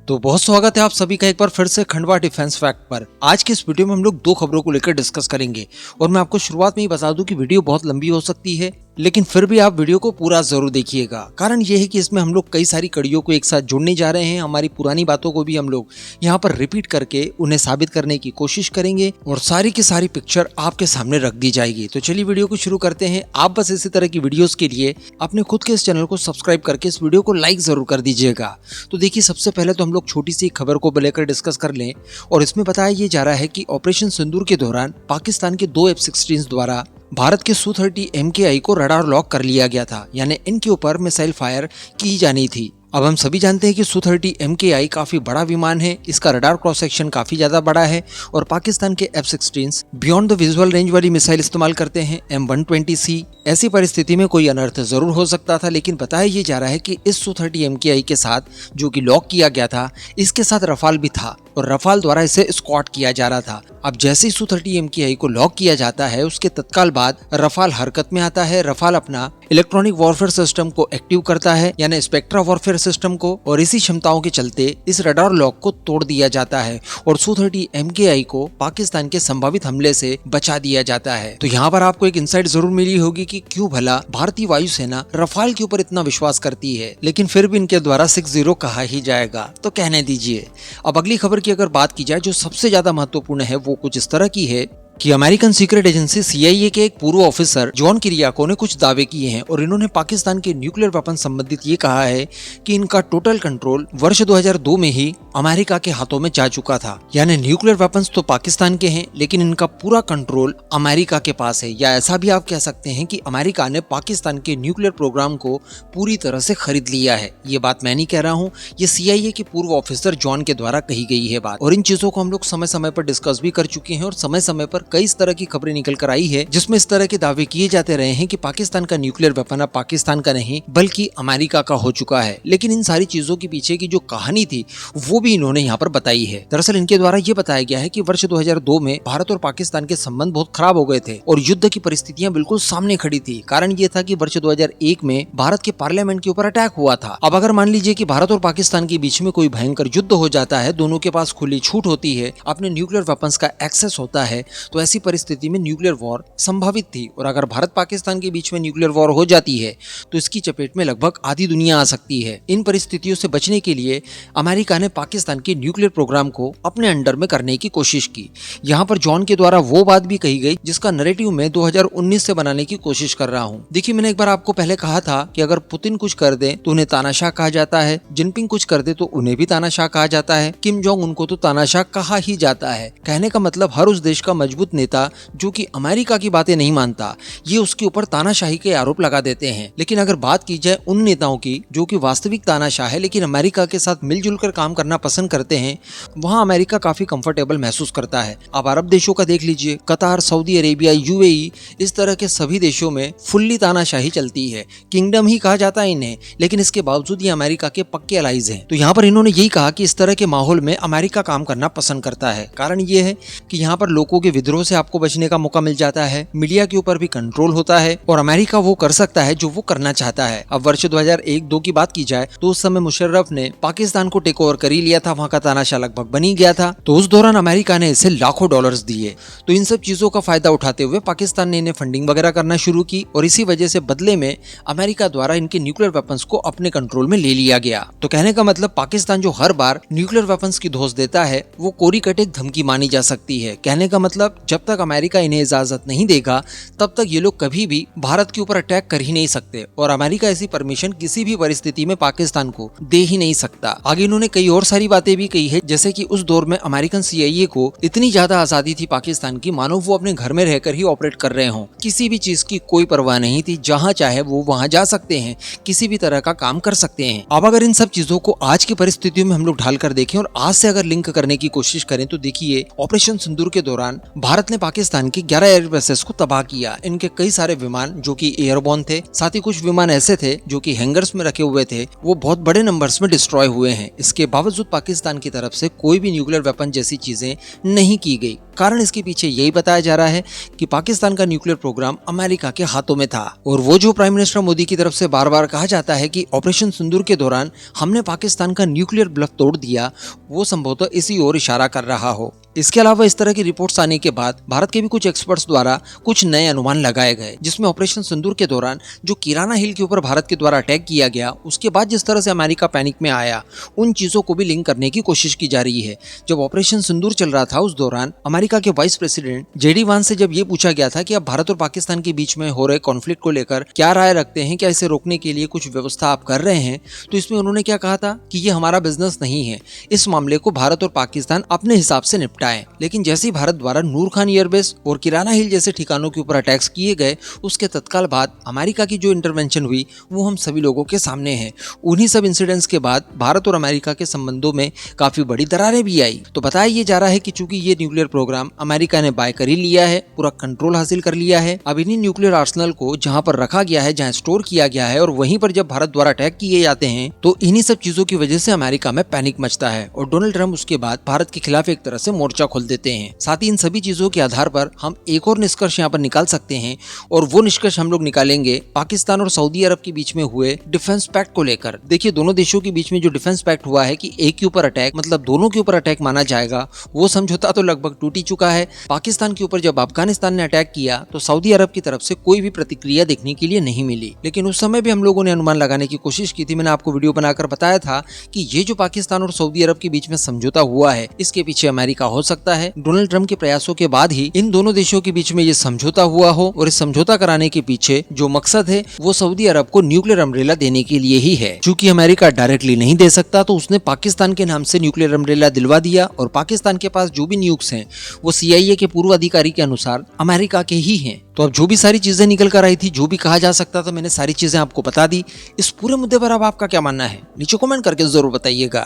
तो बहुत स्वागत है आप सभी का एक बार फिर से खंडवा डिफेंस फैक्ट पर। आज के इस वीडियो में हम लोग दो खबरों को लेकर डिस्कस करेंगे और मैं आपको शुरुआत में ही बता दूं कि वीडियो बहुत लंबी हो सकती है, लेकिन फिर भी आप वीडियो को पूरा जरूर देखिएगा। कारण यह है कि इसमें हम लोग कई सारी कड़ियों को एक साथ जोड़ने जा रहे हैं। हमारी पुरानी बातों को भी हम लोग यहाँ पर रिपीट करके उन्हें साबित करने की कोशिश करेंगे और सारी की सारी पिक्चर आपके सामने रख दी जाएगी। तो चलिए वीडियो को शुरू करते हैं। आप बस इसी तरह की वीडियोस के लिए अपने खुद के इस चैनल को सब्सक्राइब करके इस वीडियो को लाइक जरूर कर दीजिएगा। तो देखिए, सबसे पहले तो हम लोग छोटी सी खबर को लेकर डिस्कस कर लें और इसमें बताया ये जा रहा है कि ऑपरेशन सिंदूर के दौरान पाकिस्तान के 2 F-16 द्वारा भारत के Su-30 MKI को रडार लॉक कर लिया गया था, यानी इनके ऊपर मिसाइल फायर की जानी थी। अब हम सभी जानते हैं कि Su-30 MKI काफी बड़ा विमान है, इसका रडार क्रॉस सेक्शन काफी ज्यादा बड़ा है और पाकिस्तान के F-16 beyond the visual range वाली मिसाइल इस्तेमाल करते हैं M120C। ऐसी परिस्थिति में कोई अनर्थ जरूर हो सकता था, लेकिन बताया ये जा रहा है कि इस Su-30 MKI के साथ जो कि लॉक किया गया था, इसके साथ रफाल भी था और रफाल द्वारा इसे स्क्वाड किया जा रहा था। अब जैसे ही Su-30 MKI को लॉक किया जाता है, उसके तत्काल बाद रफाल हरकत में आता है। रफाल अपना इलेक्ट्रॉनिक वॉरफेयर सिस्टम को एक्टिव करता है, यानी स्पेक्ट्रा वॉरफेयर सिस्टम को, और इसी क्षमताओं के चलते इस रडार लॉक को तोड़ दिया जाता है और Su-30 MKI को पाकिस्तान के संभावित हमले से बचा दिया जाता है। तो यहाँ पर आपको एक इंसाइट जरूर मिली होगी कि क्यों भला भारतीय वायुसेना रफाल के ऊपर इतना विश्वास करती है, लेकिन फिर भी इनके द्वारा 6-0 कहा ही जाएगा, तो कहने दीजिए। अब अगली खबर की अगर बात की जाए जो सबसे ज्यादा महत्वपूर्ण है, वो कुछ इस तरह की है कि अमेरिकन सीक्रेट एजेंसी CIA के एक पूर्व ऑफिसर जॉन किरियाको ने कुछ दावे किए हैं और इन्होंने पाकिस्तान के न्यूक्लियर वेपन संबंधित ये कहा है कि इनका टोटल कंट्रोल वर्ष 2002 में ही अमेरिका के हाथों में जा चुका था। यानी न्यूक्लियर वेपन्स तो पाकिस्तान के हैं, लेकिन इनका पूरा कंट्रोल अमेरिका के पास है, या ऐसा भी आप कह सकते हैं कि अमेरिका ने पाकिस्तान के न्यूक्लियर प्रोग्राम को पूरी तरह से खरीद लिया है। ये बात मैं नहीं कह रहा हूँ, ये CIA के पूर्व ऑफिसर जॉन के द्वारा कही गई है बात, और इन चीजों को हम लोग समय समय पर डिस्कस भी कर चुके हैं और समय समय पर कई इस तरह की खबरें निकल कर आई है जिसमें इस तरह के दावे किए जाते रहे हैं कि पाकिस्तान का न्यूक्लियर वेपन अब पाकिस्तान का नहीं बल्कि अमेरिका का हो चुका है। लेकिन इन सारी चीजों के पीछे की जो कहानी थी वो भी इन्होंने यहाँ पर बताई है। दरअसल इनके द्वारा ये बताया गया है कि वर्ष 2002 में भारत और पाकिस्तान के संबंध बहुत खराब हो गए थे और युद्ध की परिस्थितियां बिल्कुल सामने खड़ी थी। कारण ये था कि वर्ष 2001 में भारत के पार्लियामेंट के ऊपर अटैक हुआ था। अब अगर मान लीजिए कि भारत और पाकिस्तान के बीच में कोई भयंकर युद्ध हो जाता है, दोनों के पास खुली छूट होती है, अपने न्यूक्लियर वेपन्स का एक्सेस होता है, तो ऐसी परिस्थिति में न्यूक्लियर वॉर संभावित थी। और अगर भारत पाकिस्तान के बीच में न्यूक्लियर वॉर हो जाती है तो इसकी चपेट में लगभग आधी दुनिया आ सकती है। इन परिस्थितियों से बचने के लिए अमेरिका ने पाकिस्तान के न्यूक्लियर प्रोग्राम को अपने अंडर में करने की कोशिश की। यहाँ पर जॉन के द्वारा वो बात भी कही गई जिसका नैरेटिव मैं 2019 से बनाने की कोशिश कर रहा हूँ। देखिए, मैंने एक बार आपको पहले कहा था कि अगर पुतिन कुछ कर दे तो उन्हें तानाशाह कहा जाता है, जिनपिंग कुछ कर दे तो उन्हें भी तानाशाह कहा जाता है, किम जोंग उनको तो तानाशाह कहा ही जाता है। कहने का मतलब हर उस देश का मजबूत नेता जो कि अमेरिका की बातें नहीं मानता, ये उसके ऊपर तानाशाही के आरोप लगा देते हैं। लेकिन अगर बात की जाए उन नेताओं की जो कि वास्तविक तानाशाह है लेकिन अमेरिका के साथ मिलजुल कर काम करना पसंद करते हैं, वहाँ अमेरिका काफी कंफर्टेबल महसूस करता है। आप अरब देशों का देख लीजिए, कतार, सऊदी अरेबिया, UAE, इस तरह के सभी देशों में फुल्ली तानाशाही चलती है, किंगडम ही कहा जाता है इन्हें, लेकिन इसके बावजूद ये अमेरिका के पक्के अलाइज हैं। तो यहाँ पर इन्होंने यही कहा कि इस तरह के माहौल में अमेरिका काम करना पसंद करता है। कारण ये है कि यहाँ पर लोगों के विद्रोह से आपको बचने का मौका मिल जाता है, मीडिया के ऊपर भी कंट्रोल होता है और अमेरिका वो कर सकता है जो वो करना चाहता है। अब वर्ष 2001-2 की बात की जाए तो उस समय मुशर्रफ ने पाकिस्तान को टेक ओवर कर ही लिया था, वहाँ का तानाशाह लगभग बन ही गया था। तो उस दौरान अमेरिका ने इसे लाखों डॉलर्स दिए। तो इन सब चीजों का फायदा उठाते हुए पाकिस्तान ने इन्हें फंडिंग वगैरह करना शुरू की और इसी वजह से बदले में अमेरिका द्वारा इनके न्यूक्लियर वेपन्स को अपने कंट्रोल में ले लिया गया। तो कहने का मतलब पाकिस्तान जो हर बार न्यूक्लियर वेपन्स की धौंस देता है वो कोरी कटेक धमकी मानी जा सकती है। कहने का मतलब जब तक अमेरिका इन्हें इजाजत नहीं देगा तब तक ये लोग कभी भी भारत के ऊपर अटैक कर ही नहीं सकते और अमेरिका ऐसी परमिशन किसी भी परिस्थिति में पाकिस्तान को दे ही नहीं सकता। आगे इन्होंने कई और सारी बातें भी कही है, जैसे कि उस दौर में अमेरिकन CIA को इतनी ज्यादा आजादी थी पाकिस्तान की, मानो वो अपने घर में रहकर ही ऑपरेट कर रहे हों। किसी भी चीज की कोई परवाह नहीं थी, जहां चाहे वो वहां जा सकते हैं, किसी भी तरह का काम कर सकते हैं। अब अगर इन सब चीजों को आज की परिस्थितियों में हम लोग ढाल कर देखें और आज से अगर लिंक करने की कोशिश करें तो देखिए, ऑपरेशन सिंदूर के दौरान भारत ने पाकिस्तान की 11 एयरबेसेस को तबाह किया। इनके कई सारे विमान जो कि एयरबोर्न थे, साथ ही कुछ विमान ऐसे थे जो कि हैंगर्स में रखे हुए थे, वो बहुत बड़े नंबर्स में डिस्ट्रॉय हुए हैं। इसके बावजूद पाकिस्तान की तरफ से कोई भी न्यूक्लियर वेपन जैसी चीजें नहीं की गई। कारण इसके पीछे यही बताया जा रहा है कि पाकिस्तान का न्यूक्लियर प्रोग्राम अमेरिका के हाथों में था। और वो जो प्राइम मिनिस्टर मोदी की तरफ से बार बार कहा जाता है कि ऑपरेशन सिंदूर के दौरान हमने पाकिस्तान का न्यूक्लियर ब्लफ तोड़ दिया, वो संभवतः इसी ओर इशारा कर रहा हो। इसके अलावा इस तरह की रिपोर्ट्स आने के बाद भारत के भी कुछ एक्सपर्ट्स द्वारा कुछ नए अनुमान लगाए गए, जिसमें ऑपरेशन सिंदूर के दौरान जो किराना हिल के ऊपर भारत के द्वारा अटैक किया गया, उसके बाद जिस तरह से अमेरिका पैनिक में आया, उन चीजों को भी लिंक करने की कोशिश की जा रही है। जब ऑपरेशन सिंदूर चल रहा था उस दौरान अमेरिका के वाइस प्रेसिडेंट जेडी वांस से जब ये पूछा गया था कि अब भारत और पाकिस्तान के बीच में हो रहे कॉन्फ्लिक्ट को लेकर क्या राय रखते हैं, क्या इसे रोकने के लिए कुछ व्यवस्था आप कर रहे हैं, तो इसमें उन्होंने क्या कहा था कि ये हमारा बिजनेस नहीं है, इस मामले को भारत और पाकिस्तान अपने हिसाब से निपटाएं। लेकिन जैसे ही भारत द्वारा नूर खान एयरबेस और किराना हिल जैसे ठिकानों के ऊपर अटैक्स किए गए, उसके तत्काल बाद अमेरिका की जो इंटरवेंशन हुई वो हम सभी लोगों के सामने है। उन्हीं सब इंसिडेंट्स के बाद भारत और अमेरिका के संबंधों में काफी बड़ी दरारें भी आई। तो बताया ये जा रहा है कि चूंकि ये न्यूक्लियर प्रोग्राम अमेरिका ने बाय कर ही लिया है, पूरा कंट्रोल हासिल कर लिया है, अब इन्हीं न्यूक्लियर आर्सेनल को जहां पर रखा गया है, जहां स्टोर किया गया है, और वहीं पर जब भारत द्वारा अटैक किए जाते हैं तो इन्हीं सब चीजों की वजह से अमेरिका में पैनिक मचता है और डोनाल्ड ट्रंप उसके बाद भारत के खिलाफ एक तरह से मोर्चा खोल देते हैं। साथ ही इन सभी चीजों के आधार पर हम एक और निष्कर्ष यहाँ पर निकाल सकते हैं, और वो निष्कर्ष हम लोग निकालेंगे पाकिस्तान और सऊदी अरब के बीच में हुए डिफेंस पैक्ट को लेकर। देखिए, दोनों देशों के बीच में जो डिफेंस पैक्ट हुआ है कि एक के ऊपर अटैक मतलब दोनों के ऊपर अटैक माना जाएगा, वो समझौता तो लगभग टूट ही चुका है। पाकिस्तान के ऊपर जब अफगानिस्तान ने अटैक किया तो सऊदी अरब की तरफ से कोई भी प्रतिक्रिया देखने के लिए नहीं मिली। लेकिन उस समय भी हम लोगों ने अनुमान लगाने की कोशिश की थी। मैंने आपको वीडियो बनाकर बताया था कि ये जो पाकिस्तान और सऊदी अरब के बीच में समझौता हुआ है, इसके पीछे अमेरिका हो सकता है। डोनाल्ड ट्रंप के प्रयासों के बाद ही इन दोनों देशों के बीच में ये समझौता हुआ हो, और इस समझौता कराने के पीछे जो मकसद है वो सऊदी अरब को न्यूक्लियर अम्ब्रेला देने के लिए ही है। चूंकि अमेरिका डायरेक्टली नहीं दे सकता तो उसने पाकिस्तान के नाम से न्यूक्लियर अम्ब्रेला दिलवा दिया, और पाकिस्तान के पास जो भी न्यूक्स हैं वो CIA के पूर्व अधिकारी के अनुसार अमेरिका के ही हैं। तो अब जो भी सारी चीजें निकल कर आई थी, जो भी कहा जा सकता था, मैंने सारी चीजें आपको बता दी। इस पूरे मुद्दे पर अब आपका क्या मानना है, नीचे कमेंट करके जरूर बताइएगा।